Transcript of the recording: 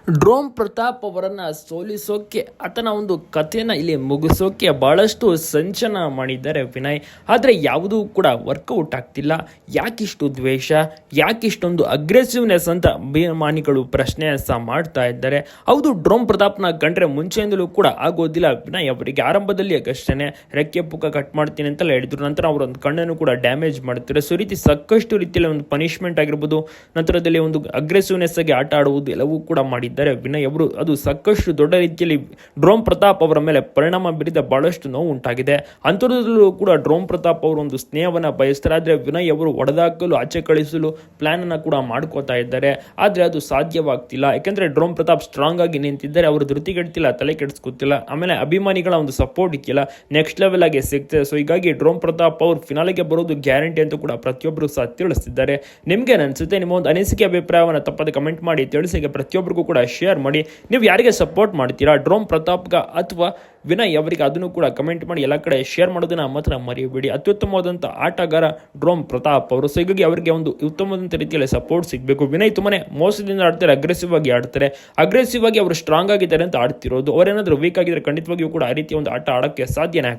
ಡ್ರೋಮ್ ಪ್ರತಾಪ್ ಅವರನ್ನು ಸೋಲಿಸೋಕೆ ಆತನ ಒಂದು ಕಥೆಯನ್ನು ಇಲ್ಲಿ ಮುಗಿಸೋಕೆ ಭಾಳಷ್ಟು ಸಂಚನ ಮಾಡಿದ್ದಾರೆ ವಿನಯ್. ಆದರೆ ಯಾವುದೂ ಕೂಡ ವರ್ಕೌಟ್ ಆಗ್ತಿಲ್ಲ. ಯಾಕಿಷ್ಟು ದ್ವೇಷ, ಯಾಕಿಷ್ಟೊಂದು ಅಗ್ರೆಸಿವ್ನೆಸ್ ಅಂತ ಅಭಿಮಾನಿಗಳು ಪ್ರಶ್ನೆ ಸಹ ಮಾಡ್ತಾ ಇದ್ದಾರೆ. ಹೌದು, ಡ್ರೋಮ್ ಪ್ರತಾಪ್ನ ಕಂಡ್ರೆ ಮುಂಚೆಯಿಂದಲೂ ಕೂಡ ಆಗೋದಿಲ್ಲ ವಿನಯ್ ಅವರಿಗೆ. ಆರಂಭದಲ್ಲಿ ಅಷ್ಟೇ ರೆಕ್ಕೆ ಪುಕ್ಕ ಕಟ್ ಮಾಡ್ತೀನಿ ಅಂತೆಲ್ಲ ಹೇಳಿದ್ರು. ನಂತರ ಅವರೊಂದು ಕಣ್ಣನ್ನು ಕೂಡ ಡ್ಯಾಮೇಜ್ ಮಾಡ್ತಾರೆ. ಸೊ ಈ ರೀತಿ ಸಾಕಷ್ಟು ರೀತಿಯಲ್ಲಿ ಒಂದು ಪನಿಷ್ಮೆಂಟ್ ಆಗಿರ್ಬೋದು, ನಂತರದಲ್ಲಿ ಒಂದು ಅಗ್ರೆಸಿವ್ನೆಸ್ ಆಗಿ ಆಟ ಆಡುವುದು ಎಲ್ಲವೂ ಕೂಡ ಮಾಡಿದ್ದಾರೆ ವಿನಯ್ ಅವರು. ಅದು ಸಾಕಷ್ಟು ದೊಡ್ಡ ರೀತಿಯಲ್ಲಿ ಡ್ರೋಮ್ ಪ್ರತಾಪ್ ಅವರ ಮೇಲೆ ಪರಿಣಾಮ ಬೀರಿದ ಬಹಳಷ್ಟು ನೋವು ಉಂಟಾಗಿದೆ. ಅಂತರದಲ್ಲೂ ಕೂಡ ಡ್ರೋಮ್ ಪ್ರತಾಪ್ ಅವರು ಒಂದು ಸ್ನೇಹವನ್ನು ಬಯಸ್ತಾರೆ. ಆದರೆ ವಿನಯ್ ಅವರು ಹೊಡೆದಾಕಲು, ಆಚೆ ಕಳಿಸಲು ಪ್ಲಾನ್ ಅನ್ನು ಕೂಡ ಮಾಡ್ಕೋತಾ ಇದ್ದಾರೆ. ಆದರೆ ಅದು ಸಾಧ್ಯವಾಗ್ತಿಲ್ಲ. ಯಾಕೆಂದ್ರೆ ಡ್ರೋಮ್ ಪ್ರತಾಪ್ ಸ್ಟ್ರಾಂಗ್ ಆಗಿ ನಿಂತಿದ್ದಾರೆ. ಅವರು ಧೃತಿಗೆಡ್ತಿಲ್ಲ, ತಲೆ ಕೆಡಿಸ್ಕೊತಿಲ್ಲ. ಆಮೇಲೆ ಅಭಿಮಾನಿಗಳ ಒಂದು ಸಪೋರ್ಟ್ ಇಕ್ಕಿಲ್ಲ, ನೆಕ್ಸ್ಟ್ ಲೆವೆಲ್ ಆಗಿ ಸಿಗ್ತದೆ. ಸೊ ಹೀಗಾಗಿ ಡ್ರೋಮ್ ಪ್ರತಾಪ್ ಅವರು ಫಿನಾಲೆಗೆ ಬರೋದು ಗ್ಯಾರಂಟಿ ಅಂತ ಕೂಡ ಪ್ರತಿಯೊಬ್ಬರು ಸಹ ತಿಳಿಸ್ತಿದ್ದಾರೆ. ನಿಮ್ಗೆ ಅನಿಸುತ್ತೆ? ನಿಮ್ಮ ಒಂದು ಅನಿಸಿಕೆ ಅಭಿಪ್ರಾಯವನ್ನು ತಪ್ಪದೆ ಕಮೆಂಟ್ ಮಾಡಿ ತಿಳಿಸಿ. ಪ್ರತಿಯೊಬ್ಬರಿಗೂ ಕೂಡ ಶೇರ್ ಮಾಡಿ. ನೀವು ಯಾರಿಗೆ ಸಪೋರ್ಟ್ ಮಾಡ್ತೀರಾ, ಡ್ರೋಮ್ ಪ್ರತಾಪ್ಗ ಅಥವಾ ವಿನಯ್ ಅವರಿಗೆ? ಅದನ್ನು ಕೂಡ ಕಮೆಂಟ್ ಮಾಡಿ ಎಲ್ಲ ಕಡೆ ಶೇರ್ ಮಾಡೋದನ್ನ ಮಾತ್ರ ಮರೆಯಬೇಡಿ. ಅತ್ಯುತ್ತಮವಾದಂಥ ಆಟಗಾರ ಡ್ರೋಮ್ ಪ್ರತಾಪ್ ಅವರು. ಸೊ ಹೀಗಾಗಿ ಅವರಿಗೆ ಒಂದು ಉತ್ತಮವಾದಂಥ ರೀತಿಯಲ್ಲಿ ಸಪೋರ್ಟ್ ಸಿಗಬೇಕು. ವಿನಯ್ ತುಂಬಾನೇ ಮೋಸದಿಂದ ಆಡ್ತಾರೆ, ಅಗ್ರೆಸಿವ್ ಆಗಿ ಆಡ್ತಾರೆ. ಅಗ್ರೆಸಿವ್ ಆಗಿ ಅವರು ಸ್ಟ್ರಾಂಗ್ ಆಗಿದ್ದಾರೆ ಅಂತ ಆಡ್ತಿರೋದು. ಅವರೇನಾದರೂ ವೀಕ್ ಆಗಿದ್ರೆ ಖಂಡಿತವಾಗಿಯೂ ಕೂಡ ಆ ರೀತಿಯ ಒಂದು ಆಟ ಆಡೋಕ್ಕೆ ಸಾಧ್ಯನೇ